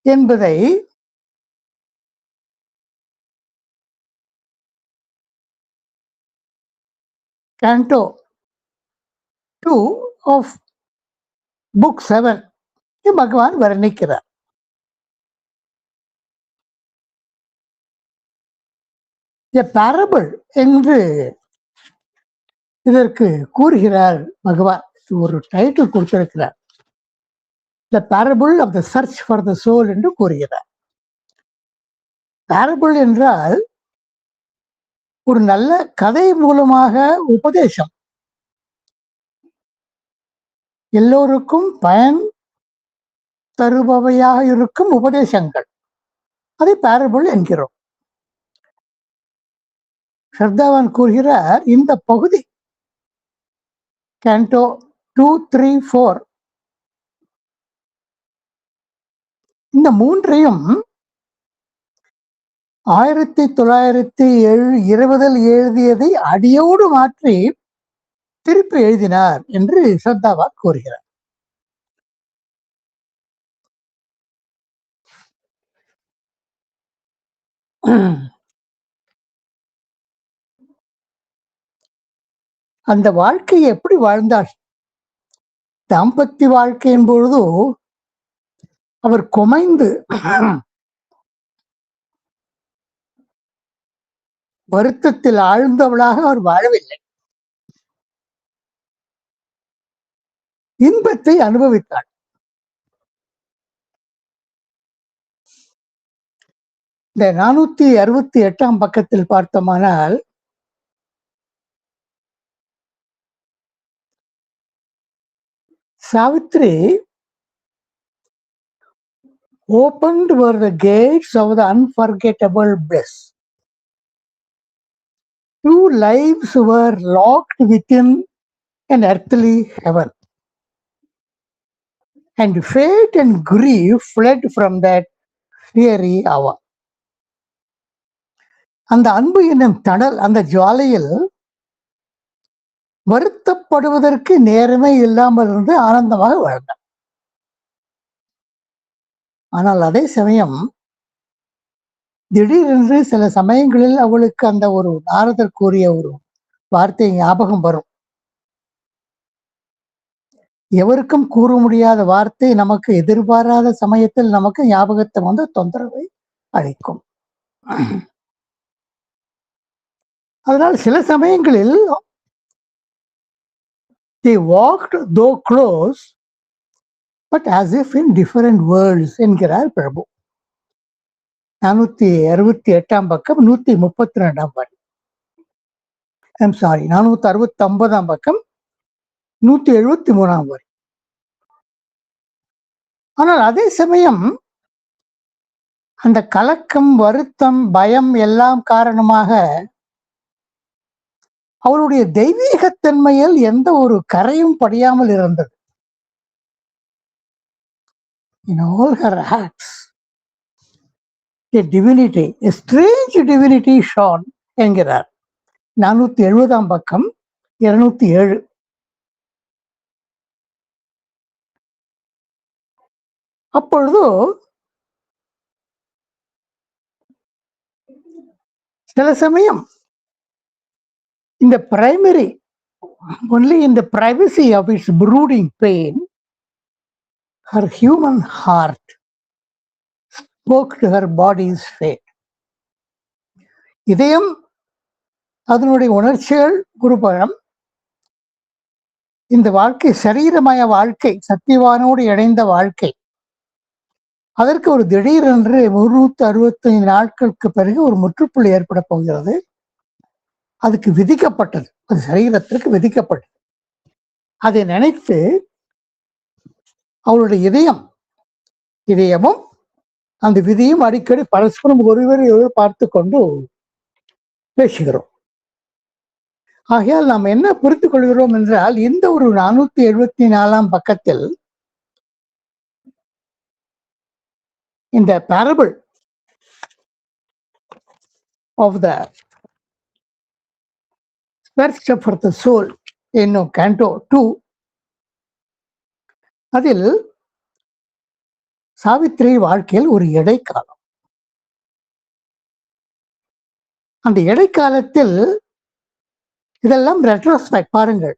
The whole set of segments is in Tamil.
என்பதை Canto 2 of Book 7 பகவான் வர்ணிக்கிறார். A parable என்று இதற்கு கூறுகிறார் பகவான். ஒரு டைட்டில் கொடுத்திருக்கிறார். The parable of the search for the soul என்று கூறுகிறார். parable என்றால் ஒரு நல்ல கதை மூலமாக உபதேசம், எல்லோருக்கும் பயன் தருபவையாக இருக்கும் உபதேசங்கள், அதை parable என்கிறோம். ஸ்ரத்தாவான் கூறுகிறார், இந்த பகுதி Canto 2, 3, 4 இந்த மூன்றையும் 1920 எழுதியதை அடியோடு மாற்றி திருப்பி எழுதினார் என்று ஸ்ரத்தாவா கூறுகிறார். அந்த வாழ்க்கையை எப்படி வாழ்ந்தார்? தாம்பத்திய வாழ்க்கையின் பொழுது அவர் குமைந்து வருத்தத்தில் ஆழ்ந்தவளாக அவர் வாழவில்லை. இன்பத்தை அனுபவித்தாள். இந்த 468 பக்கத்தில் பார்த்தோமானால் Savitri opened were the gates of the unforgettable bliss. Two lives were locked within an earthly heaven, and fate and grief fled from that fiery hour. அந்த அன்பு என்னும் தணல், அந்த ஜுவாலையில் வருத்தப்படுவதற்கு நேரமே இல்லாமல் இருந்து ஆனந்தமாக வாழ்ந்தார். ஆனால் அதே சமயம் திடீரென்று சில சமயங்களில் அவளுக்கு அந்த ஒரு நாரதர் கூறிய ஒரு வார்த்தை ஞாபகம் வரும். எவருக்கும் கூற முடியாத வார்த்தை நமக்கு எதிர்பாராத சமயத்தில் நமக்கு ஞாபகத்தை வந்து தொந்தரவை அளிக்கும். அதனால் சில சமயங்களில் they walked though close but as if in different worlds என்கிறார் பிரபு. 468 பக்கம் 132 வரி. ஐம் சாரி, 469 பக்கம் 173 வரி. ஆனால் அதே சமயம் அந்த கலக்கம், வருத்தம், பயம் எல்லாம் காரணமாக அவளுடைய தெய்வீகத்தன்மையில் எந்த ஒரு கரையும் படியாமல் இருந்தது. In all her acts, a divinity, a strange divinity shone என்கிறார். 470 பக்கம் 207. அப்பொழுது சில சமயம் இந்த primary only in the privacy of its brooding pain, her human heart spoke to her body's fate. இதயம் அதனுடைய உணர்ச்சிகள் குருபலம், இந்த வாழ்க்கை சரீரமய வாழ்க்கை, சத்தியவானோடு இணைந்த வாழ்க்கை, அதற்கு ஒரு திடீரென்று 365 நாட்களுக்கு பிறகு ஒரு முற்றுப்புள்ளி ஏற்பட போகிறது. அதுக்கு விதிக்கப்பட்டது, அது சரீரத்திற்கு விதிக்கப்பட்டது. அதை நினைத்து அவளுடைய இதயமும் அந்த விதியும் அடிக்கடி பரஸ்பரம் ஒருவரை பார்த்து கொண்டு பேசுகிறோம். ஆகையால் நாம் என்ன புரிந்து கொள்கிறோம் என்றால், இந்த ஒரு 474 பக்கத்தில் இந்த parable of the search for the soul என்னும் Canto 2 அதில் சாவித்திரி வாழ்க்கையில் ஒரு இடைக்காலம். அந்த இடைக்காலத்தில் இதெல்லாம் ரெட்ரோஸ்பெக்ட் பாருங்கள்.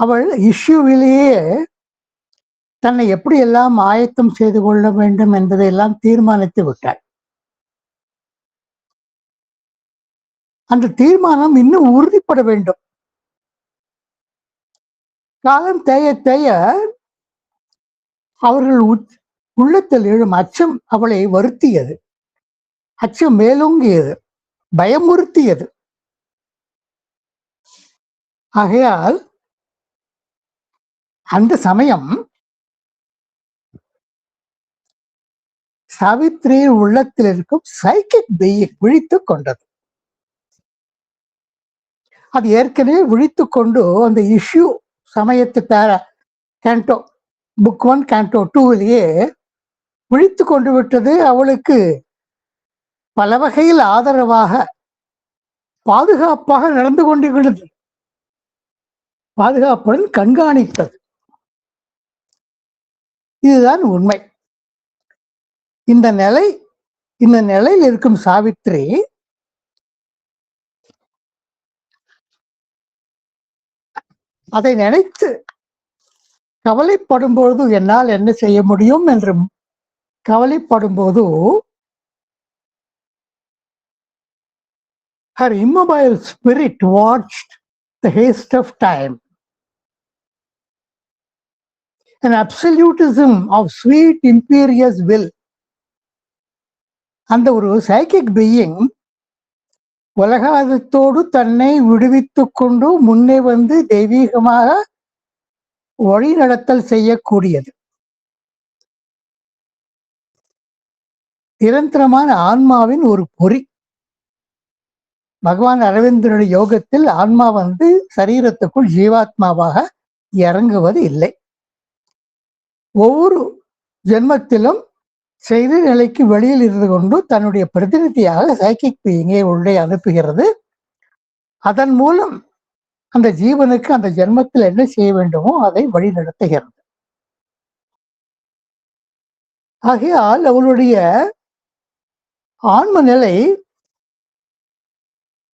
அவள் இஷ்யூவிலேயே தன்னை எப்படி எல்லாம் ஆயத்தம் செய்து கொள்ள வேண்டும் என்பதை எல்லாம் தீர்மானித்து விட்டாள். அந்த தீர்மானம் இன்னும் உறுதிப்பட வேண்டும். காலம் தேய தேய அவர்கள் உள்ளத்தில் எழும் அச்சம் அவளை வருத்தியது. அச்சம் மேலோங்கியது, பயமுறுத்தியது. ஆகையால் அந்த சமயம் சாவித்திரியின் உள்ளத்தில் இருக்கும் சைக்கிக் பீயிங் விழித்துக் கொண்டது. அது ஏற்கனவே விழித்துக் கொண்டு அந்த இஷ்யூ சமயத்து கேண்டோ புக் 1 கேண்டோ 2லேயே விழித்து கொண்டு விட்டது. அவளுக்கு பல வகையில் ஆதரவாக பாதுகாப்பாக நடந்து கொண்டிருக்கிறது. பாதுகாப்புடன் கண்காணித்தது. இதுதான் உண்மை. இந்த நிலையில் இருக்கும் சாவித்திரி அதை நினைத்து கவலைப்படும் பொழுது என்னால் என்ன செய்ய முடியும் என்று கவலைப்படும் போது her immobile spirit watched the haste of time. An absolutism of sweet imperious will. அந்த ஒரு சைக்கிக் பீயிங் உலகத்தோடு தன்னை விடுவித்துக் கொண்டு முன்னே வந்து தெய்வீகமாக வழிநடத்தல் செய்யக்கூடியது. நிரந்தரமான ஆன்மாவின் ஒரு பொறி. பகவான் அரவிந்தனுடைய யோகத்தில் ஆன்மா வந்து சரீரத்துக்குள் ஜீவாத்மாவாக இறங்குவது இல்லை. ஒவ்வொரு ஜென்மத்திலும் செய்த நிலைக்கு வெளியில் இருந்து கொண்டு தன்னுடைய பிரதிநிதியாக சைக்கிக் பீயிங்கை உள்ளே அனுப்புகிறது. அதன் மூலம் அந்த ஜீவனுக்கு அந்த ஜென்மத்தில் என்ன செய்ய வேண்டுமோ அதை வழி நடத்துகிறது. ஆகையால் அவளுடைய ஆன்ம நிலை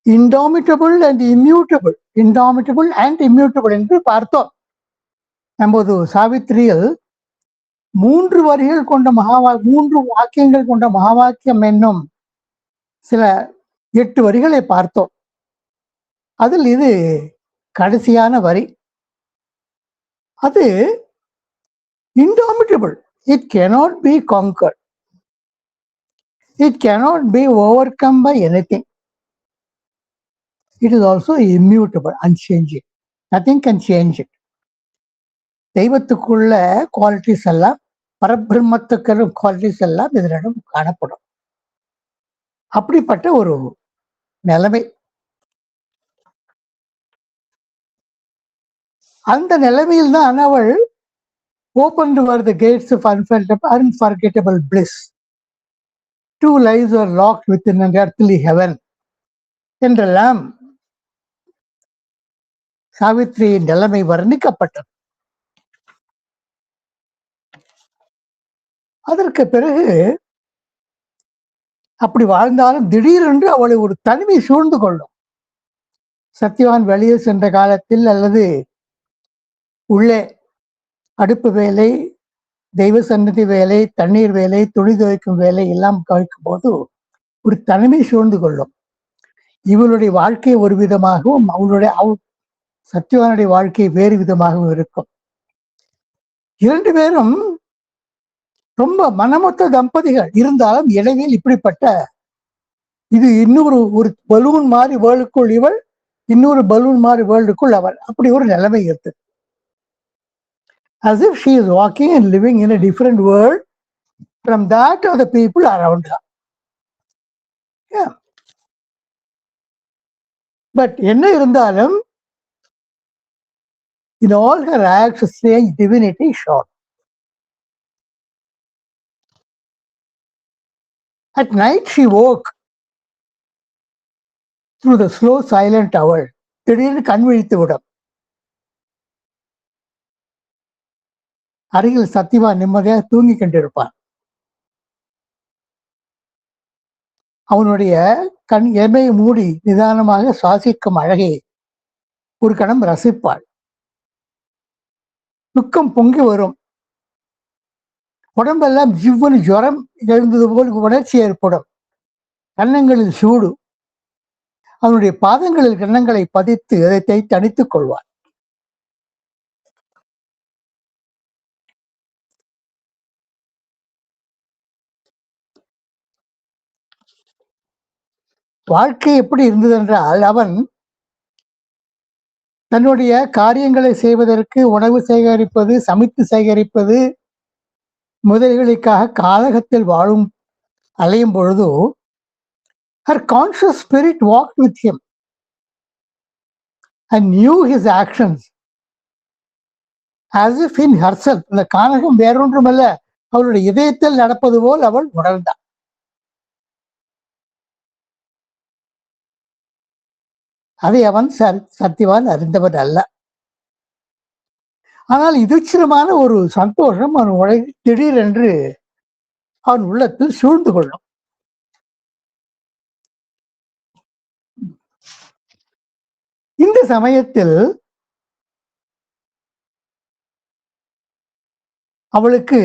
இன்டாமிட்டபிள் அண்ட் இம்யூட்டபிள், இன்டாமிட்டபிள் அண்ட் இம்யூட்டபிள் என்று பார்த்தோம். நமது சாவித்திரியில் 3 வரிகள் கொண்ட 3 வாக்கியங்கள் கொண்ட மகா வாக்கியம் என்னும் சில 8 வரிகளை பார்த்தோம். அதில் இது கடைசியான வரி. அது indomitable. It cannot be conquered. It cannot be overcome by anything. It is also immutable, unchanging. Nothing can change it. தெய்வத்துக்குள்ள குவாலிட்டிஸ் எல்லாம், பரபிரம்மத்துக்கு குவாலிட்டிஸ் எல்லாம் இதனிடம் காணப்படும். அப்படிப்பட்ட ஒரு நிலைமை. அந்த நிலைமையில் தான் அவள் open were the gates of unforgettable bliss. 2 lives are locked within an earthly heaven என்றெல்லாம் சாவித்திரியின் நிலைமை வர்ணிக்கப்பட்டது. அதற்கு பிறகு அப்படி வாழ்ந்தாலும் திடீரென்று அவளை ஒரு தனிமை சூழ்ந்து கொள்ளும். சத்யவான் வெளியே சென்ற காலத்தில் அல்லது உள்ளே அடுப்பு வேலை, தெய்வ சன்னதி வேலை, தண்ணீர் வேலை, துணி துவைக்கும் வேலை எல்லாம் கவிக்கும் போது ஒரு தனிமை சூழ்ந்து கொள்ளும். இவளுடைய வாழ்க்கை ஒரு விதமாகவும் சத்யவானுடைய வாழ்க்கை வேறு விதமாகவும் இருக்கும். 2 பேரும் ரொம்ப மனமொத்த தம்பதிகள் இருந்தாலும் இடையில் இப்படிப்பட்ட இது இன்னொரு பலூன் மாதிரி வேர்ல்டுக்குள் இவள், இன்னொரு பலூன் மாதிரி வேர்ல்டுக்குள் அவள், அப்படி ஒரு நிலைமை இருக்குது. As if she is walking and living in a different world from that of the people around her. Yeah. But என்ன இருந்தாலும் in all her acts strange divinity shone. At night she woke through the slow silent hour. திடீர்னு கண் விழித்து விடும். அருகில் சத்தியவான் நிம்மதியாக தூங்கி கொண்டிருப்பான். அவனுடைய கண் எமையை மூடி நிதானமாக சுவாசிக்கும் அழகை ஒரு கணம் ரசிப்பாள். துக்கம் பொங்கி வரும். உடம்பெல்லாம் ஜிவ்வனு ஜுரம் எழுந்தது போல் உணர்ச்சி ஏற்படும். கன்னங்களில் சூடு. அவனுடைய பாதங்களில் கன்னங்களை பதித்து அதை தணித்துக் கொள்வான். வாழ்க்கை எப்படி இருந்தது என்றால், அவன் தன்னுடைய காரியங்களை செய்வதற்கு உணவு சேகரிப்பது, சமைத்து சேகரிப்பது முதலிகளுக்காக காலகத்தில் வாழும் அலையும் பொழுது, her conscious spirit walked with him and knew his actions as if in herself. அந்த கானகம் வேறொன்றுமல்ல, அவளுடைய இதயத்தில் நடப்பது போல் அவள் உணர்ந்தாள். அதை அவன் சத்தியவான் அறிந்தவன் அல்ல. ஆனால் இதுச்சிரமான ஒரு சந்தோஷம் அவன் திடீரென்று அவன் உள்ளத்தில் சூழ்ந்து கொள்ளும். இந்த சமயத்தில் அவளுக்கு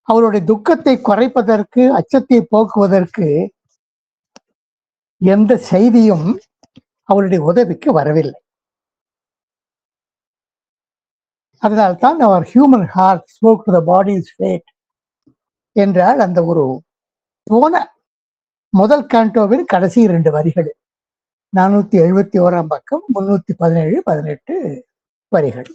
அவளுடைய துக்கத்தை குறைப்பதற்கு, அச்சத்தை போக்குவதற்கு எந்த செய்தியும் அவளுடைய உதவிக்கு வரவில்லை. அதனால்தான் அவர் human heart spoke to the body's fate என்றால் அந்த ஒரு போன முதல் கேண்டோவின் கடைசி 2 வரிகள், 471 பக்கம், 317, 18 வரிகள்.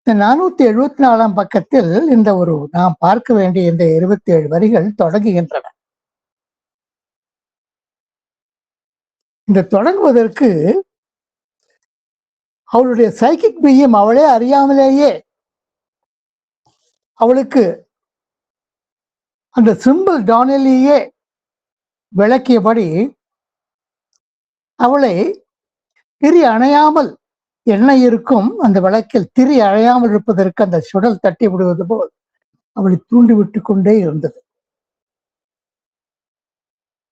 இந்த 474 பக்கத்தில் இந்த ஒரு நாம் பார்க்க வேண்டிய இந்த 27 வரிகள் தொடங்குகின்றன. இந்த தொடங்குவதற்கு அவளுடைய சைக்கிக் பீயிங் அவளே அறியாமலேயே அவளுக்கு அந்த சிம்பிள் டானிலேயே விளக்கியபடி அவளை திரி அணையாமல் எண்ணெய் இருக்கும் அந்த விளக்கில் திரி அணையாமல் இருப்பதற்கு அந்த சுடல் தட்டி விடுவது போல் அவளை தூண்டிவிட்டு கொண்டே இருந்தது.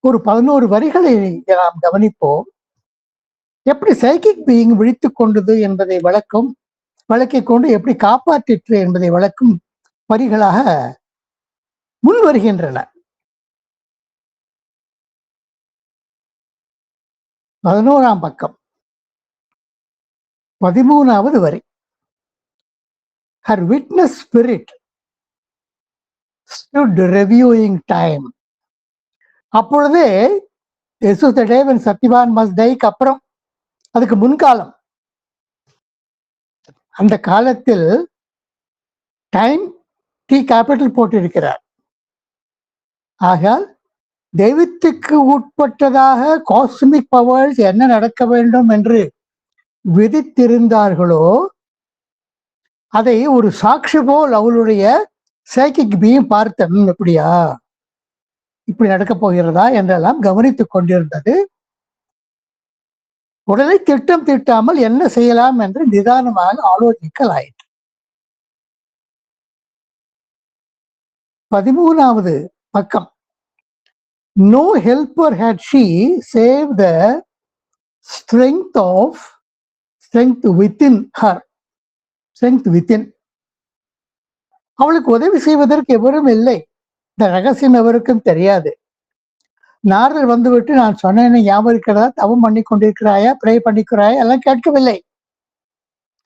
ஒரு 11 வரிகளை நாம் கவனிப்போம். எப்படி சைக்கிக் பீயிங் விழித்துக் கொண்டது என்பதை விளக்கிக் கொண்டு எப்படி காப்பாற்றிற்று என்பதை விளக்கும் வரிகளாக முன் வருகின்றன. 11ஆம் பக்கம் 13வது வரி. Her witness spirit stood reviewing time. அப்பொழுதே யசோதேவன் சத்தியவான் மஸ்ட் டைக்கு அப்புறம், அதுக்கு முன்காலம், அந்த காலத்தில் டைம் டி கேபிட்டல் போட்டிருக்கிறார். ஆகால் தெய்வத்துக்கு உட்பட்டதாக காஸ்மிக் பவர்ஸ் என்ன நடக்க வேண்டும் என்று விதித்திருந்தார்களோ அதை ஒரு சாட்சி போல் அவளுடைய சைக்கிக் பீயிங் பார்த்தேன். எப்படியா இப்படி நடக்கப் போகிறதா என்றெல்லாம் கவனித்துக் கொண்டிருந்தது. உடனே திட்டம் தீட்டாமல் என்ன செய்யலாம் என்று நிதானமாக ஆலோசிக்கலாயிற்று. 13வது பக்கம். No helper had she save the strength within her. Strength within. அவளுக்கு உதவி செய்வதற்கு எவரும் இல்லை. இந்த ரகசியம் எவருக்கும் தெரியாது. நாரதர் வந்துவிட்டு நான் சொன்னேன்னு ஞாபகம் இருக்கிறதா, தவம் பண்ணி கொண்டிருக்கிறாயா, ப்ரே பண்ணிக்கிறாயா எல்லாம் கேட்கவில்லை.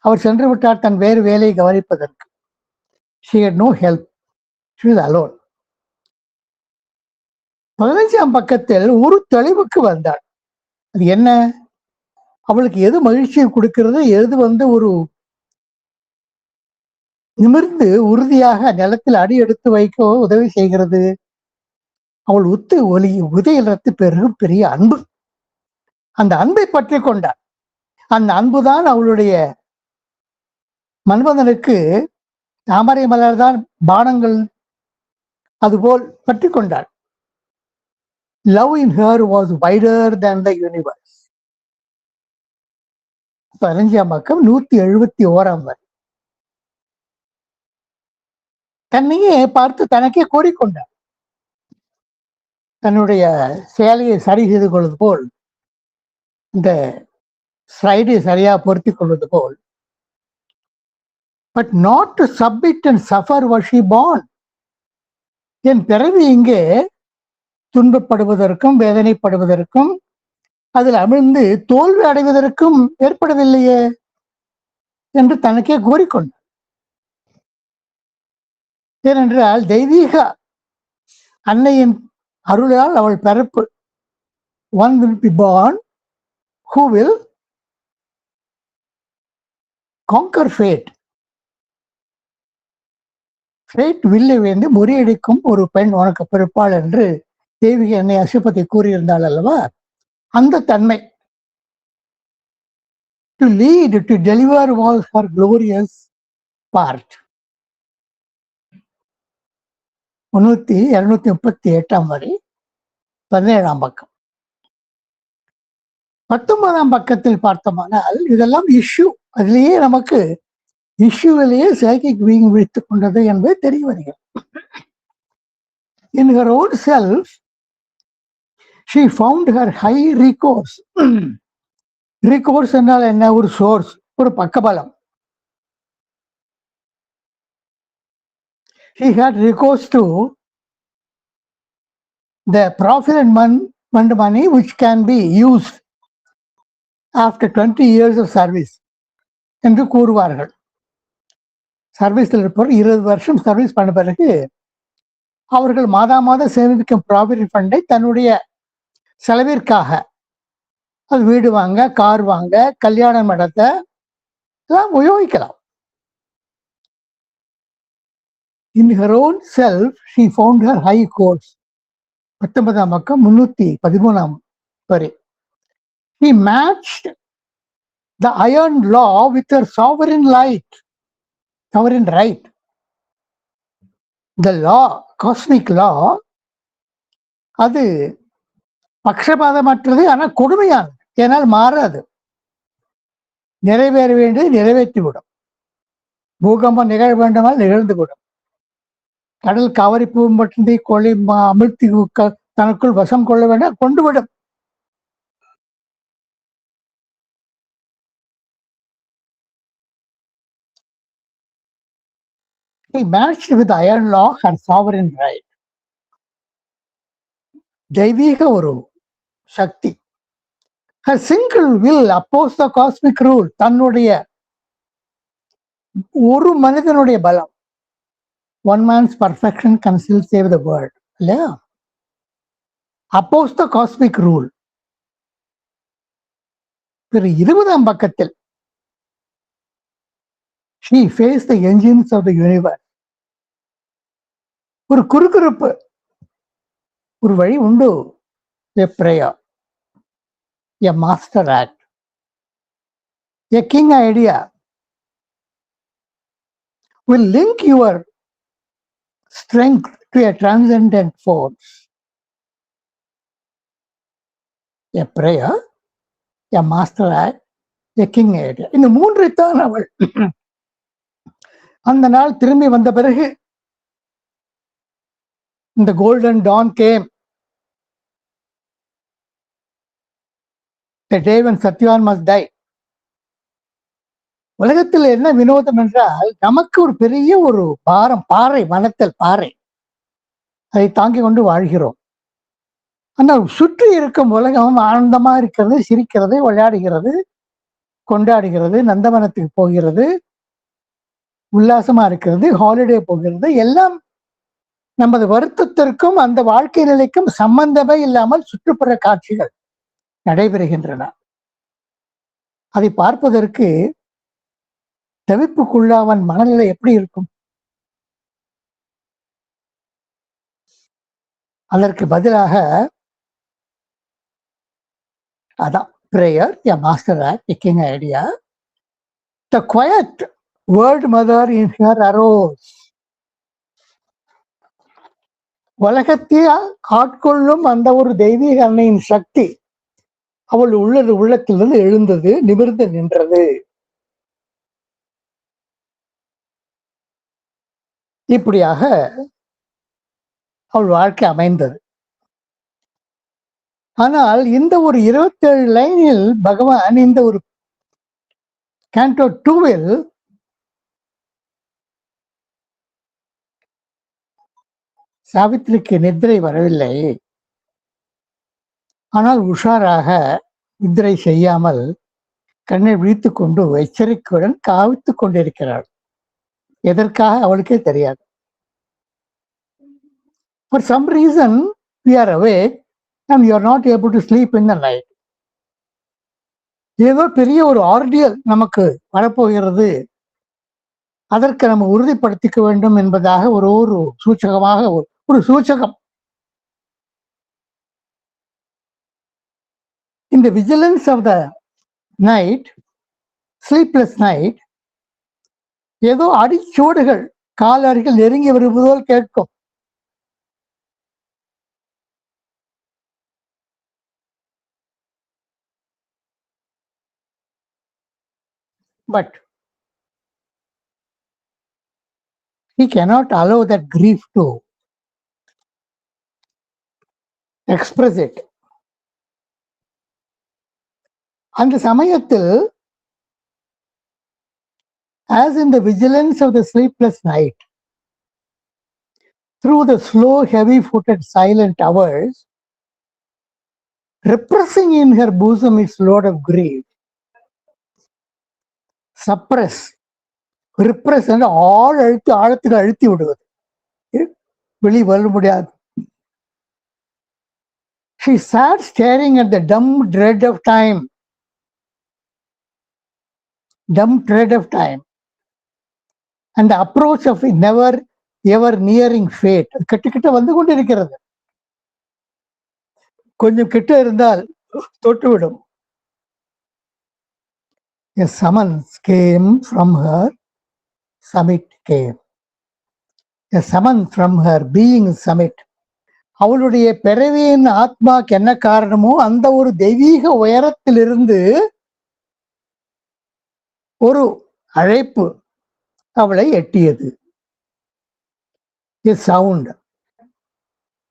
அவர் சென்று விட்டார் தன் வேறு வேலையை கவனிப்பதற்கு. She had no help. She was alone. 15ஆம் பக்கத்தில் ஒரு தெளிவுக்கு வந்தாள். அது என்ன? அவளுக்கு எது மகிழ்ச்சியை கொடுக்கிறது, எது ஒரு நிமிர்ந்து உறுதியாக நிலத்தில் அடி எடுத்து வைக்க உதவி செய்கிறது? அவள் உதயத்து பெருகும் பெரிய அன்பு. அந்த அன்பை பற்றி கொண்டாள். அந்த அன்புதான் அவளுடைய மன்மதனுக்கு தாமரை மலர்தான் பானங்கள் அதுபோல் பற்றி கொண்டாள். Love in her was wider than the universe. 15ஆம் பக்கம் 171 வரை. தன்னையே பார்த்து தனக்கே கூறிக்கொண்டார். தன்னுடைய சேலையை சரி செய்து கொள்வது போல், இந்த ஸ்லைடை சரியா பொருத்திக் கொள்வது போல், but not to submit and suffer was she born. என் பிறவி இங்கே துன்பப்படுவதற்கும் வேதனைப்படுவதற்கும் அதில் அமிழ்ந்து தோல்வி அடைவதற்கும் ஏற்படவில்லையே என்று தனக்கே கூறிக்கொண்டார். ஏனென்றால் தெய்வீக அன்னையின் அருளால் அவள் பிறப்பு, one will be born who will conquer fate. Fate வில்லை வேண்டி முறியடிக்கும் ஒரு பெண் உனக்கு பிறப்பாள் என்று தெய்வீக அன்னை அசுபதி கூறியிருந்தாள் அல்லவா, அந்த தன்மை. To lead to deliver was her glorious part. 238 வரை 17ஆம் பக்கம். 19ஆம் பக்கத்தில் பார்த்தோமானால் இதெல்லாம் இஷ்யூ. அதிலேயே நமக்கு இஷ்யூவிலேயே சைக்கிக் பீயிங் விழித்துக் கொண்டது என்பது தெரிய வருகிறது. In her own self, she found her high recourse. recourse என்றால் என்ன? ஒரு சோர்ஸ், ஒரு பக்கபலம். She had recourse to the profit and money which can be used after 20 years of service என்று கூறுவார்கள். சர்வீஸில் இருப்பவர் 20 வருஷம் சர்வீஸ் பண்ண பிறகு அவர்கள் மாதம் சேமிக்கும் ப்ராவிடன்ட் ஃபண்டை தன்னுடைய செலவிற்காக, அது வீடு வாங்க, கார் வாங்க, கல்யாணம் நடத்த எல்லாம் உபயோகிக்கலாம். In her own self, she found her high course. 19ஆம் பக்கம் 313 வரை. He matched the iron law with her sovereign right. The law, cosmic law, அது பக்ஷபாதமற்றது, ஆனால் கொடுமையானது. ஏனால் மாறாது. நிறைவேற வேண்டியது நிறைவேற்றிவிடும். பூகம்பம் நிகழ வேண்டுமால் நிகழ்ந்துவிடும். கடல் காவிரி பூம்பட்டி கொள்ளை அமிழ்த்தி தனக்குள் வசம் கொள்ள வேண்டாம், கொண்டுவிடும். He matched with iron law her sovereign right. தெய்வீக ஒரு சக்தி. Her single will opposed the cosmic rule. தன்னுடைய ஒரு மனிதனுடைய பலம். One man's perfection can still save the world. இல்லையா? Opposed the cosmic rule. 20ஆம் பக்கத்தில் she faced the engines of the universe. ஒரு குறுகுறுப்பு, ஒரு வழி உண்டு. A prayer, a master act, a king idea will link your strength to a transcendent force. A prayer, a master act, a king idea. இந்த மூன்றைத்தான் அவள் அந்த நாள் திரும்பி வந்த பிறகு, இந்த golden dawn came. The day when Satyavan must die. உலகத்தில் என்ன வினோதம் என்றால், நமக்கு ஒரு பெரிய ஒரு பாரம், பாறை, வனத்தில் பாறை, அதை தாங்கிக் கொண்டு வாழ்கிறோம். ஆனால் சுற்றி இருக்கும் உலகம் ஆனந்தமா இருக்கிறது, சிரிக்கிறது, விளையாடுகிறது, கொண்டாடுகிறது, நந்தவனத்துக்கு போகிறது, உல்லாசமா இருக்கிறது, ஹாலிடே போகிறது. எல்லாம் நமது வருத்தத்திற்கும் அந்த வாழ்க்கை நிலைக்கும் சம்பந்தமே இல்லாமல் சுற்றுப்புற காட்சிகள் நடைபெறுகின்றன. அதை பார்ப்பதற்கு தவிப்புக்குள்ளாவன் மனநிலை எப்படி இருக்கும்? அதற்கு பதிலாக அதான் prayer, a master act, a king idea. The quiet word mother in her arose. உலகத்தை ஆட்கொள்ளும் அந்த ஒரு தெய்வீக அன்னையின் சக்தி அவள் உள்ளத்திலிருந்து எழுந்தது, நிமிர்ந்து நின்றது. இப்படியாக அவள் வாழ்க்கை அமைந்தது. ஆனால் இந்த ஒரு 27 லைனில் பகவான் இந்த ஒரு கேண்டோ 2ல் சாவித்திரிக்கு நித்திரை வரவில்லை. ஆனால் உஷாராக நித்திரை செய்யாமல் கண்ணை விழித்துக் கொண்டு எச்சரிக்கையுடன் காவித்துக் கொண்டிருக்கிறாள். எதற்காக அவளுக்கே தெரியாது. For some reason we are awake and you are not able to sleep in the night. ஏதோ பெரிய ஒரு ஆர்டியல் நமக்கு வரப்போகிறது, அதற்கு நம்ம உறுதிப்படுத்திக்க வேண்டும் என்பதாக ஒரு சூச்சகமாக ஒரு சூச்சகம். இந்த vigilance of the night, sleepless night, ஏதோ அடிச்சோடுகள் கால் அருகில் நெருங்கி வருவதோல் கேட்கும். But he cannot allow that grief to express it. அந்த சமயத்தில், as in the vigilance of the sleepless night, through the slow, heavy-footed, silent hours, repressing in her bosom its load of grief, suppress, repress and ஆழத்துக்கு அழுத்தி விடுவது, வெளி வர முடியாது. She sat staring at the dumb dread of time, and the approach of never ever nearing fate. கிட்ட வந்து கொண்டிருக்கிறது. கொஞ்சம் கிட்ட இருந்தால் தொட்டுவிடும். A summons came from her summit came. A summon from her being summit. அவளுடைய பிறவியின் ஆத்மாக்கு என்ன காரணமோ அந்த ஒரு தெய்வீக உயரத்திலிருந்து ஒரு அழைப்பு அவளை எட்டியது. A sound,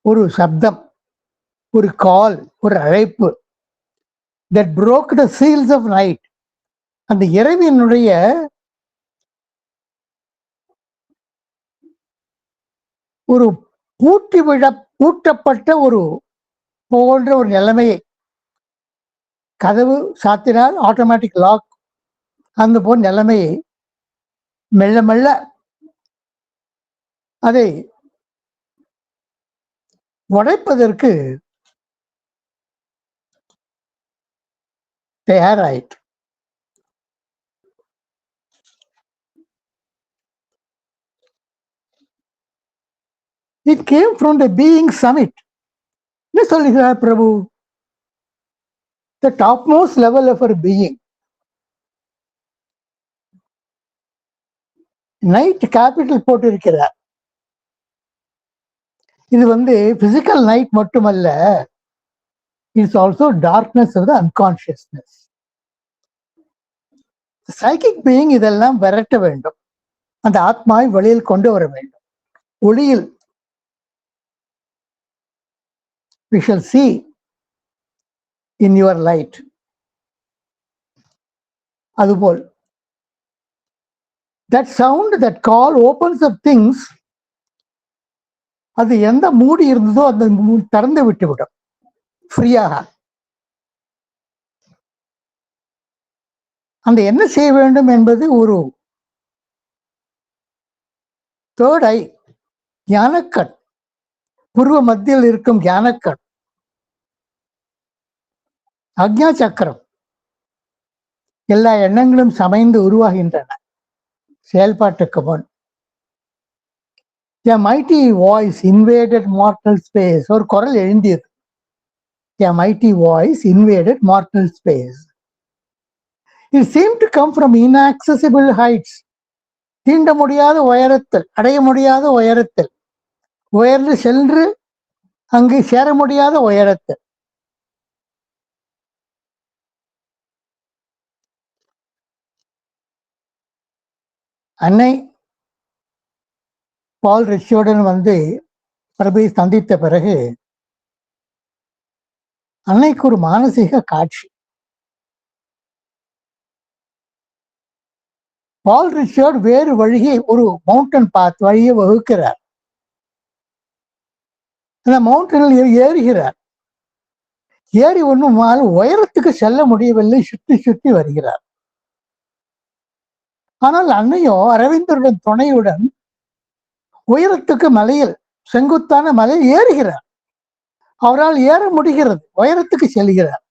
ஒரு சப்தம், ஒரு கால், ஒரு அழைப்பு, that broke the seals of night. அந்த இரவினுடைய ஒரு பூட்டப்பட்ட ஒரு போன்ற ஒரு நிலைமையை, கதவு சாத்தினால் ஆட்டோமேட்டிக் லாக், அந்த போன்ற நிலைமையை மெல்ல மெல்ல அதை உடைப்பதற்கு தயாராயிற்று. It came from the being summit. என்ன சொல்லுகிறார் Prabhu? The topmost level of our being. Night capital போட்டு இருக்கிறார். இது பிசிக்கல் நைட் மட்டுமல்ல, it's also darkness of the unconsciousness. Psychic being இதெல்லாம் விரட்ட வேண்டும், அந்த ஆத்மாவை வெளியில் கொண்டு வர வேண்டும். ஒளியில் we shall see in your light. அதுபோல் that sound, that call opens up things. அது எந்த மூடி இருந்ததோ அந்த திறந்து விட்டுவிடும் ஃப்ரீயாக. அந்த என்ன செய்ய வேண்டும் என்பது ஒரு தேர்ட் ஐ, ஞானக்கண், பூர்வ மத்தியில் இருக்கும் ஞானக்கண், அக்ஞா சக்கரம், எல்லா எண்ணங்களும் சமைந்து உருவாகின்றன செயல்பாட்டுக்கு முன். A mighty voice invaded mortal space. ஒரு குரல் எழுந்தியது. A mighty voice invaded mortal space. It seemed to come from inaccessible heights. தீண்ட முடியாத உயரத்தில், அடைய முடியாத உயரத்தில், உயர்ந்து சென்று அங்கு சேர முடியாத உயரத்தில். அன்னை பால் ரிச்சியுடன் வந்து பிரபுவை சந்தித்த பிறகு அன்னைக்கு ஒரு மானசீக காட்சி. பால் ரிச்சர்ட் வேறு வழியை ஒரு மவுண்டன் பாத் வழியை வகுக்கிறார். அந்த மவுண்டனில் ஏறுகிறார். ஏறி ஒன்றும் உயரத்துக்கு செல்ல முடியவில்லை, சுற்றி சுற்றி வருகிறார். ஆனால் அன்னையோ அரவிந்தருடன் துணையுடன் உயரத்துக்கு மலையில், செங்குத்தான மலையில் ஏறுகிறார். அவரால் ஏற முடிகிறது, உயரத்துக்கு செல்கிறார்.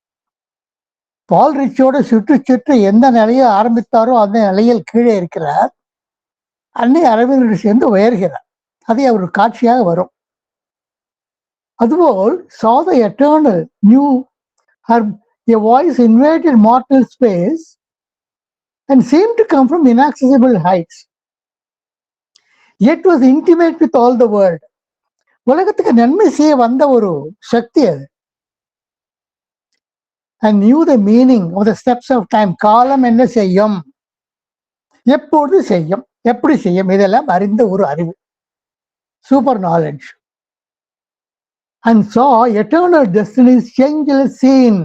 பால் ரிச்சோட சுற்றி சுற்றி எந்த நிலையை ஆரம்பித்தாரோ அந்த நிலையில் கீழே இருக்கிறார். அன்னை அரவிந்தர் சேர்ந்து உயர்கிறார். அதை அவர் காட்சியாக வரும். அதுபோல் saw the eternal, knew her, a voice invaded mortal space and seemed to come from inaccessible heights, yet was intimate with all the world. உலகத்துக்கு நன்மை செய்ய வந்த ஒரு சக்தி அது. And knew the meaning of the steps of time. காலம் என்ன செய்யும், எப்போது செய்யும், எப்படி செய்யும், இதெல்லாம் அறிந்த ஒரு அறிவு, super knowledge. And saw eternal destiny's changeless scene,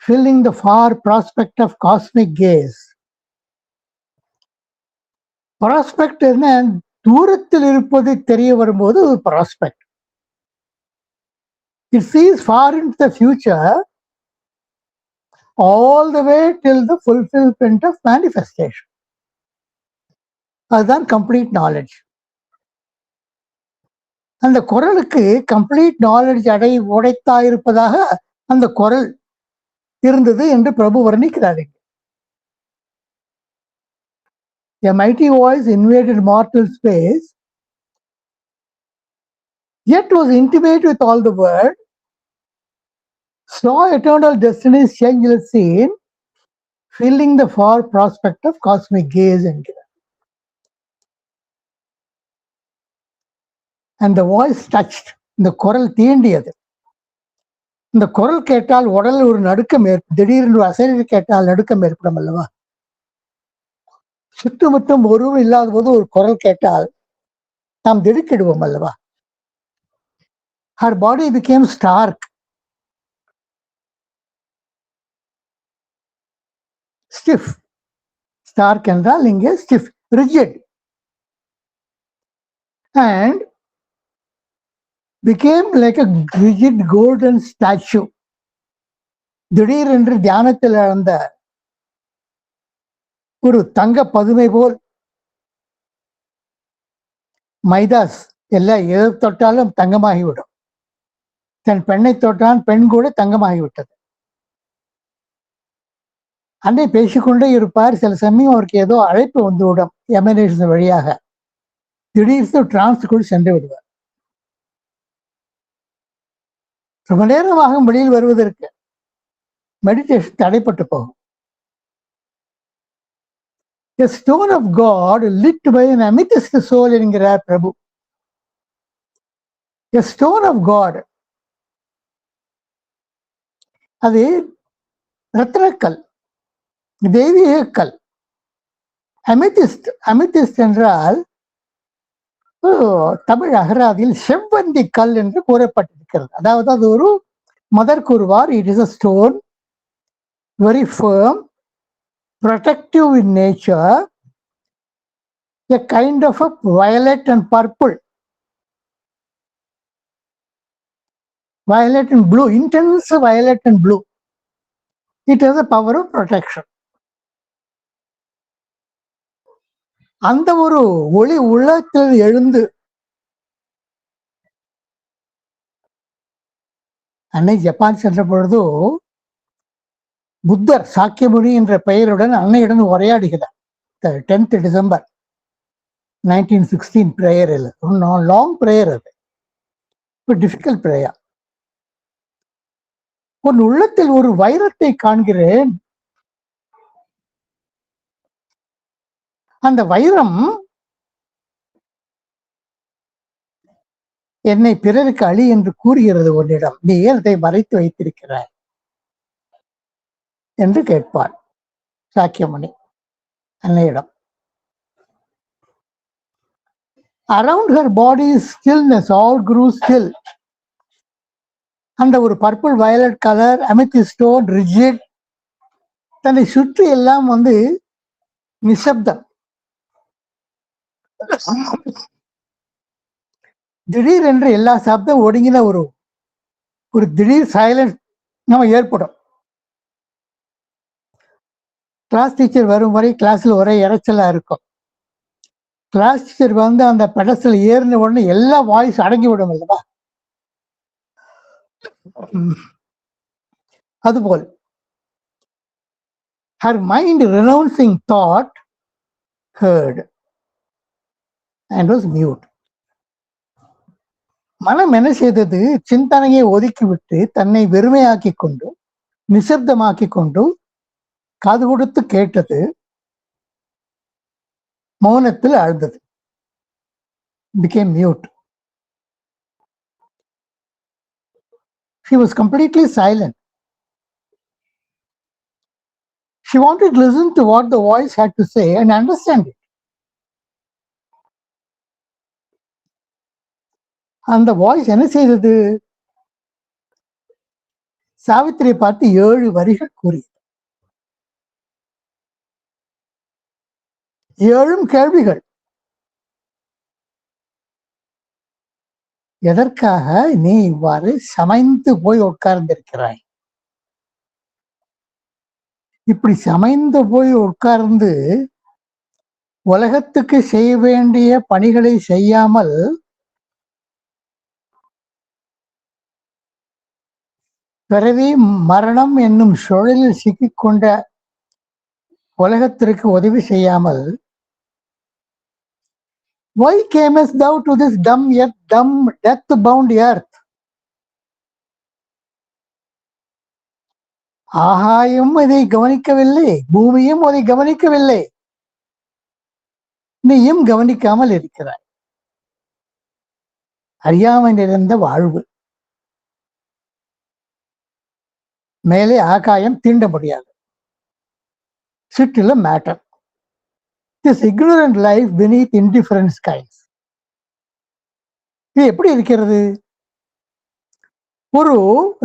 filling the far prospect of cosmic gaze. Prospect என்ன, தூரத்தில் இருப்பது தெரிய வரும்போது prospect. It sees far into the future, all the way till the fulfillment of manifestation. அதுதான் கம்ப்ளீட் நாலேஜ். அந்த குரலுக்கு கம்ப்ளீட் நாலேஜ் உடைத்தாயிருப்பதாக அந்த குரல் இருந்தது என்று பிரபு வர்ணிக்கிறார். A mighty voice invaded mortal space, yet was intimate with all the world, saw eternal destiny's changeless scene, filling the far prospect of cosmic gaze என்கிறார். And the voice touched, இந்த குரல் தீண்டியது. இந்த குரல் கேட்டால் உடல் ஒரு நடுக்கம் திடீரென்று அசைவு கேட்டால் நடுக்கம் ஏற்படும் அல்லவா. சுற்றுமுற்றும் ஒருவரும் இல்லாத போது ஒரு குரல் கேட்டால் நாம் திடுக்கிடுவோம் அல்லவா. Her body became stark, stiff. Stark என்றால் இங்கே stiff, rigid, and became like a rigid golden statue. திடீரென்று தியானத்தில் இழந்த ஒரு தங்க பதுமை போல். மைதாஸ் எல்லாம் எது தொட்டாலும் தங்கமாகிவிடும். தன் பெண்ணை தொட்டான், பெண் கூட தங்கமாகிவிட்டது. அன்னை பேசிக்கொண்டே இருப்பார். சில சமயம் அவருக்கு ஏதோ அழைப்பு வந்துவிடும் எமினேஷன் வழியாக. திடீர்னு டிரான்ஸ்குள் சென்று விடுவார். ரொம்ப நேரமாக வெளியில் வருவதற்கு மெடிடேஷன் தடைப்பட்டு போகும். A stone of God lit by an amethyst soul என்கிறார் பிரபு. A stone of God, அது ரத்னக்கல், தெய்வீக கல். அமெதிஸ்ட், அமெதிஸ்ட் என்றால் தமிழ் அகராதியில் செவ்வந்தி கல் என்று கூறப்பட்டிருக்கிறது. அதாவது அது ஒரு மதர் கூறுவார், it is a stone, very firm, protective in nature, a kind of a violet and purple, violet and blue, intense violet and blue. It has a power of protection. அந்த ஒரு ஒளி உள்ளத்தில் எழுந்து அன்னை ஜப்பான் சென்ற பொழுது புத்தர் சாக்கியமுனி என்ற பெயருடன் அன்னையுடன் உரையாடுகிறார். 10th December 1916 prayer. Long prayer, அது டிஃபிகல்ட் பிரேயர். உன் உள்ளத்தில் ஒரு வைரத்தை காண்கிறேன். அந்த வைரம் என்னை பிறருக்கு அழி என்று கூறுகிறது உன்னிடம். நீ ஏன் அதை மறைத்து வைத்திருக்கிறாய் என்று கேட்பார் சாக்கியமுனி. அந்த இடம். அரவுண்ட் ஹர் பாடி ஸ்டில்னஸ், ஆல் grew still. அந்த ஒரு பர்பிள் வயலட் கலர் அமெத்திஸ்டோன் ரிஜிட், தன்னை சுற்றி எல்லாம் நிசப்தம். திடீரென்று எல்லா சப்தம் ஒடுங்கின ஒரு திடீர் சைலன்ஸ் நம்ம ஏற்படும். கிளாஸ் டீச்சர் வரும் வரை கிளாஸ்ல ஒரே இறைச்சலா இருக்கும். கிளாஸ் டீச்சர் அந்த பெடஸ்ல ஏறின உடனே எல்லா வாய்ஸ் அடங்கி விடும் அல்லவா? அதுபோல் her mind renouncing thought heard and was mute. மனம் என்ன செய்தது? சிந்தனையை ஒதுக்கிவிட்டு தன்னை வெறுமையாக்கி கொண்டு நிசப்தமாக்கி கொண்டு காது கொடுத்து கேட்டது, மௌனத்தில் ஆழ்ந்தது. became mute. She was completely silent. She wanted to listen to what the voice had to say and understand it. அந்த வாய்ஸ் என்ன செய்தது? சாவித்திரியை பார்த்து 7 வரிகள் கூறியது. 7 கேள்விகள். எதற்காக நீ இவ்வாறு சமைந்து போய் உட்கார்ந்திருக்கிறாய்? இப்படி சமைந்து போய் உட்கார்ந்து உலகத்துக்கு செய்ய வேண்டிய பணிகளை செய்யாமல் பிறவி மரணம் என்னும் சுழலில் சிக்கிக்கொண்ட உலகத்திற்கு உதவி செய்யாமல், why camest thou to this dumb yet dumb death bound earth? ஆகாயம் இதை கவனிக்கவில்லை, பூமியும் அதை கவனிக்கவில்லை, நீயும் கவனிக்காமல் இருக்கிறாய். அறியாமை நிறைந்த வாழ்வு. மேலே ஆகாயம் தீண்ட முடியாது. சிட்டில matter. This ignorant life beneath indifferent skies. இது எப்படி இருக்கிறது? ஒரு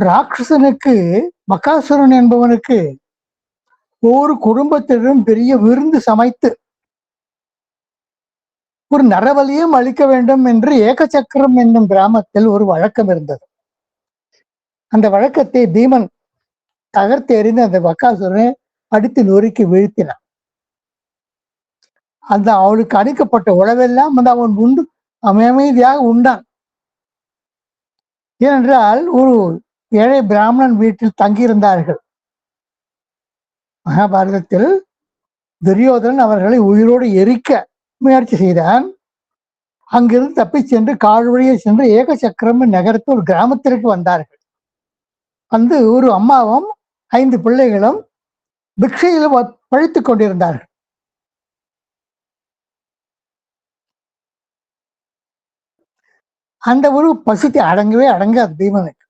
ராட்சசனுக்கு, பகாசுரன் என்பவனுக்கு ஒரு குடும்பத்திடம் பெரிய விருந்து சமைத்து ஒரு நரபலியும் அளிக்க வேண்டும் என்று ஏகசக்கரம் என்னும் கிராமத்தில் ஒரு வழக்கம் இருந்தது. அந்த வழக்கத்தை பீமன் தகர்த்து எறிந்து அந்த பகாசுரனை அடித்து நொறுக்கி வீழ்த்தினான். அவளுக்கு அளிக்கப்பட்ட உணவெல்லாம் அவன் உண்டு அமைதியாக உண்டான். ஏனென்றால் ஒரு ஏழை பிராமணன் வீட்டில் தங்கியிருந்தார்கள். மகாபாரதத்தில் துரியோதனன் அவர்களை உயிரோடு எரிக்க முயற்சி செய்தான். அங்கிருந்து தப்பி சென்று கால் வழியே சென்று ஏகசக்கரம் நகரத்து ஒரு கிராமத்திற்கு வந்தார்கள். ஒரு அம்மாவும் 5 பிள்ளைகளும் பிக்ஷையில் பழித்துக் கொண்டிருந்தார்கள். அந்த ஒரு பசிக்கு அடங்கவே அடங்காது பீமனுக்கு.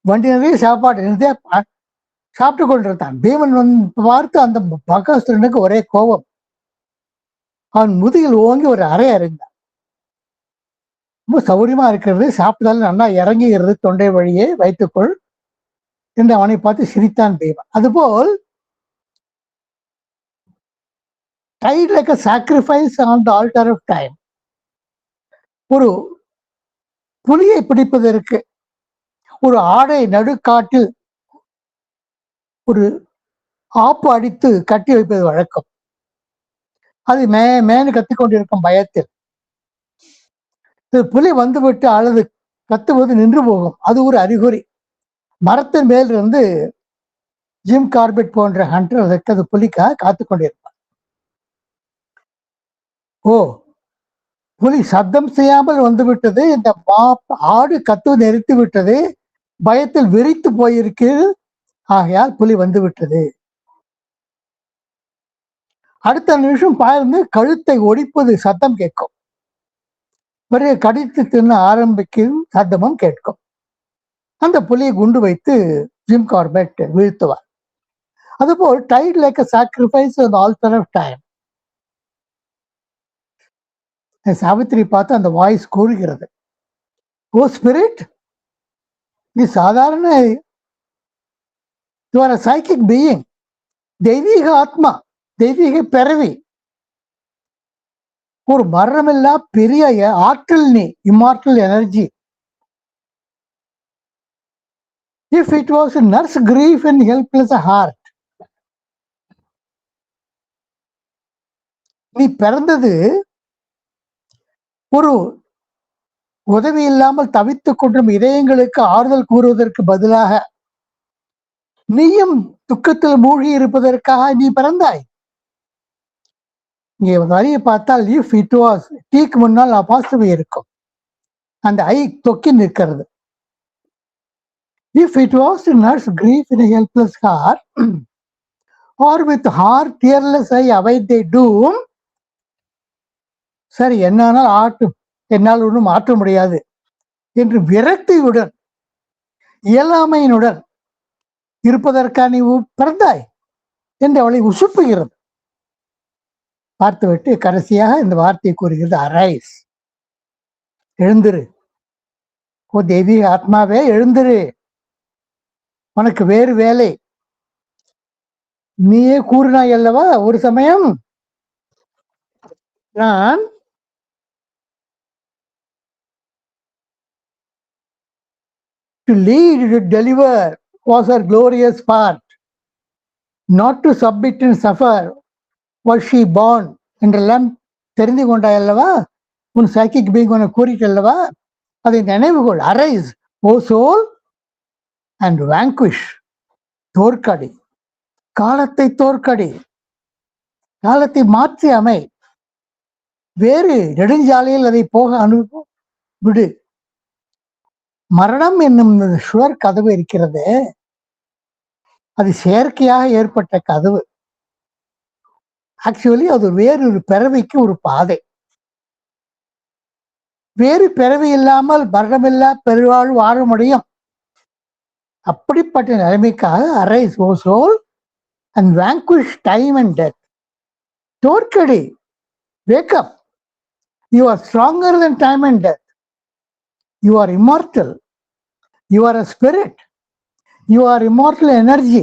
வண்டி நிறைய சாப்பாடு இருந்தே சாப்பிட்டு கொண்டிருந்தான். பீமன் பார்த்து அந்த பகாசுரனுக்கு ஒரே கோபம். அவன் முதுகில் ஓங்கி ஒரு அறை அறிந்தான். ரொம்ப சௌரியமா இருக்கிறது, சாப்பிட்டாலும் நல்லா இறங்குகிறது தொண்டை வழியே, வைத்துக்கொள் என்று அவனை பார்த்து சிரித்தான் பீமன். அதுபோல் tied like a sacrifice on the altar of time. ஒரு புலியை பிடிப்பதற்கு ஒரு ஆடை நடுக்காட்டில் ஒரு ஆப்பு அடித்து கட்டி வைப்பது வழக்கம். அது மேனு கத்திக்கொண்டிருக்கும் பயத்தில் புலி வந்துவிட்டு அல்லது கத்துவது நின்று போகும். அது ஒரு அறிகுறி. மரத்தின் மேல் இருந்து ஜிம் கார்பெட் போன்ற ஹண்டர் அதற்கு அது புலிக்காக காத்து கொண்டிருப்பார். ஓ, புலி சப்தம் செய்யாமல் வந்துவிட்டது, இந்த ஆடு கத்துவது நிறுத்தி விட்டது, பயத்தில் விரித்து போயிருக்கிறது, ஆகையால் புலி வந்து விட்டது. அடுத்த நிமிஷம் பாய்ந்து கழுத்தை ஒடிப்பது சத்தம் கேட்கும். பிறகு கடித்து தின்ன ஆரம்பிக்கும் சத்தமும் கேட்கும். அந்த புலியை குண்டு வைத்து ஜிம் கார்பெட் வீழ்த்துவார். அதுபோல் tied like a sacrifice on the altar of time. Savitri பார்த்து அந்த வாய்ஸ் கூறுகிறது, ஓ ஸ்பிரிட், நீ சாதாரண, you are a psychic being, தெய்வீக ஆத்மா, தெய்வீக பிறவி, ஒரு மரணமில்லா பெரிய ஆற்றல், நீ immortal energy. If it was a nurse grief and helpless heart, நீ பிறந்தது ஒரு உதவி இல்லாமல் தவித்துக் கொண்டும் இதயங்களுக்கு ஆறுதல் கூறுவதற்கு பதிலாக நீயும் துக்கத்தில் மூழ்கி இருப்பதற்காக நீ பிறந்தாய். இங்கே வரியை பார்த்தால் இஃப் இட் வாஸ், டீக்கு முன்னால் அபாஸ்ட்ரஃபி இருக்கும், அந்த ஐ தொக்கி நிற்கிறது. If it was to nurse grief in helpless heart or with heart tearless I await thy doom. சரி, என்னால் ஆட்டும், என்னால் ஒன்றும் மாற்ற முடியாது என்று விரக்தியுடன் இயலாமையினுடன் இருப்பதற்காக நீ பிறந்தாய் என்று அவளை உசுப்புகிறது. பார்த்துவிட்டு கடைசியாக இந்த வார்த்தையை கூறுகிறது, அரைஸ், எழுந்திரு, ஓ தெய்வீக ஆத்மாவே எழுந்திரு, உனக்கு வேறு வேலை. நீயே கூறினாய் அல்லவா ஒரு சமயம், நான் to lead, to deliver was her glorious part, not to submit and suffer was she born என்றெல்லாம் தெரிந்து கொண்டாய் அல்லவா, உன் சைக்கிக் பீயிங் உனக்கு கூறிட்டு அல்லவா, அதை நினைவுகொள். அரைஸ் ஓ சோல் அண்ட் வாங்குவிஷ், தோற்கடி, காலத்தை தோற்கடி, காலத்தை மாற்றி அமை, வேறு நெடுஞ்சாலையில் அதை போக அனுபவம் விடு. மரணம் என்னும் சுவர் கதவு இருக்கிறது, அது செயற்கையாக ஏற்பட்ட கதவு. ஆக்சுவலி அது வேறொரு பிறவிக்கு ஒரு பாதை. வேறு பிறவி இல்லாமல் மரணமில்லா பெருவாழ் வாழ முடியும். அப்படிப்பட்ட நிலைமைக்காக arise O soul and vanquish time and death, தோற்கடி, wake up, you are stronger than time and death, you are immortal, you are a spirit, you are immortal energy,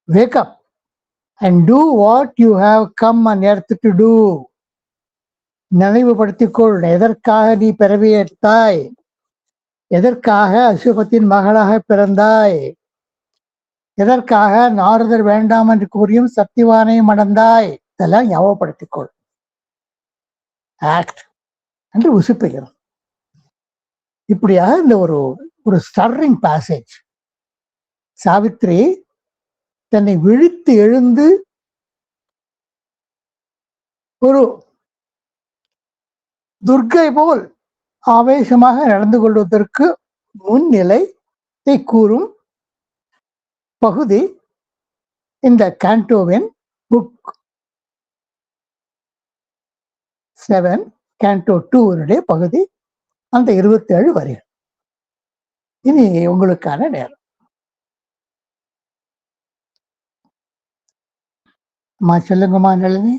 wake up and do what you have come on earth to do. நினைவுபடுத்திக்கொள், எதற்காக நீ பிறவி எடுத்தாய், எதற்காக அசுபத்தின் மகளாக பிறந்தாய், எதற்காக நாரதர் வேண்டாம் என்று கூறியும் சத்தியவானை மணந்தாய், இதெல்லாம் ஞாபகப்படுத்திக்கொள். ஆக்ட் என்று உசுப்புகிறோம். இப்படியாக இந்த ஒரு ஸ்டர்ரிங் பேசேஜ். சாவித்ரி தன்னை விழித்து எழுந்து ஒரு துர்க்கை போல் ஆவேசமாக நடந்து கொள்வதற்கு முன்னிலையை கூறும் பகுதி இந்த கேண்டோவின் புக் 7, கேண்டோ 2 பகுதி, அந்த 27 வரிகள். இனி உங்களுக்கான நேரம். அம்மா சொல்லுங்கம்மா. நளினி.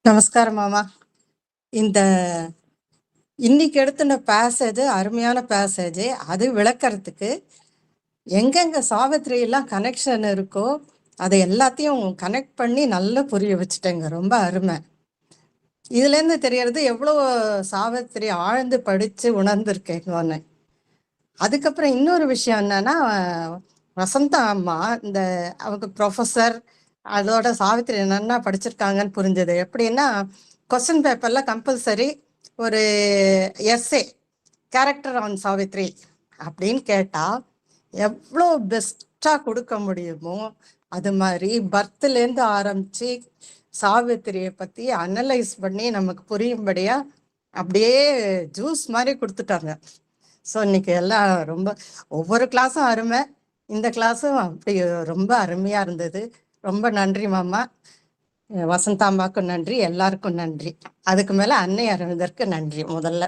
நமஸ்காரம் மாமா. இந்த இன்னைக்கு எடுத்துன பேசேஜ் அருமையான பேசேஜ். அது விளக்கறதுக்கு எங்கெங்க சாவித்திரி எல்லாம் கனெக்ஷன் இருக்கோ அதை எல்லாத்தையும் கனெக்ட் பண்ணி நல்லா புரிய வச்சுட்டேங்க. ரொம்ப அருமை. இதுலேருந்து தெரியறது எவ்வளோ சாவித்திரி ஆழ்ந்து படித்து உணர்ந்திருக்கேங்கன்னு. அதுக்கப்புறம் இன்னொரு விஷயம் என்னன்னா, வசந்தா அம்மா இந்த அவங்க ப்ரொஃபஸர் அதோட சாவித்திரி என்னென்ன படிச்சிருக்காங்கன்னு புரிஞ்சது. எப்படின்னா, கொஸ்டின் பேப்பர்ல கம்பல்சரி ஒரு எஸ்ஏ கேரக்டர் ஆன் சாவித்ரி அப்படின்னு கேட்டா எவ்வளோ பெஸ்டா கொடுக்க முடியுமோ அது மாதிரி பர்த்லேருந்து ஆரம்பிச்சு சாவித்திரியை பத்தி அனலைஸ் பண்ணி நமக்கு புரியும்படியா அப்படியே ஜூஸ் மாதிரி கொடுத்துட்டாங்க. ஸோ இன்னைக்கு எல்லாம் ரொம்ப ஒவ்வொரு கிளாஸும் அருமை, இந்த கிளாஸும் அப்படி ரொம்ப அருமையா இருந்தது. ரொம்ப நன்றி மாமா. வசந்தாம்மாக்கும் நன்றி, எல்லாருக்கும் நன்றி. அதுக்கு மேல அன்னை அரவிந்தருக்கு நன்றி முதல்ல.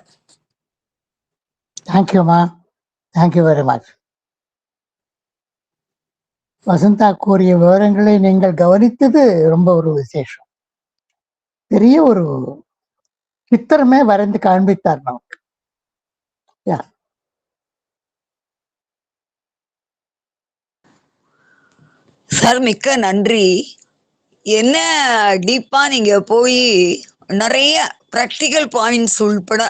தேங்க்யூமா, தேங்க்யூ வெரி மச். வசந்தா கூறிய விவரங்களை நீங்கள் கவனித்தது ரொம்ப ஒரு விசேஷம். பெரிய ஒரு சித்திரமே வரைந்து காண்பித்தார் நமக்கு. யா. சார் மிக்க நன்றி. என்ன டீப்பா நீங்க போய் நிறைய ப்ராக்டிக்கல் பாயிண்ட்ஸ் உள்பட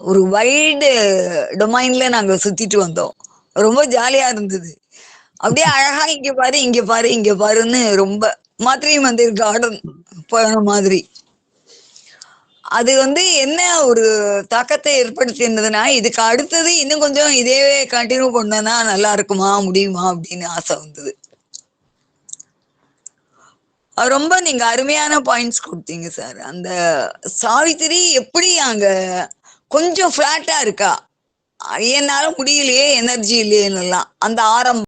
ஒரு வைடு டொமைன்ல நாங்க சுத்திட்டு வந்தோம். ரொம்ப ஜாலியா இருந்தது. அப்படியே அழகா இங்க பாரு இங்க பாரு இங்க பாருன்னு ரொம்ப மாத்திரை மந்திர் கார்டன் போன மாதிரி. அது என்ன ஒரு தாக்கத்தை ஏற்படுத்தினதுன்னா, இதுக்கு அடுத்தது இன்னும் கொஞ்சம் இதே கண்டினியூ பண்ணனா நல்லா இருக்குமா முடியுமா அப்படின்னு ஆசை வந்தது. ரொம்ப நீங்க அருமையான பாயிண்ட்ஸ் கொடுத்தீங்க சார். அந்த சாவித்திரி எப்படி அங்க கொஞ்சம் ஃபிளாட்டா இருக்கா, என்னால முடியலையே எனர்ஜி இல்லையேன்னு அந்த ஆரம்பம்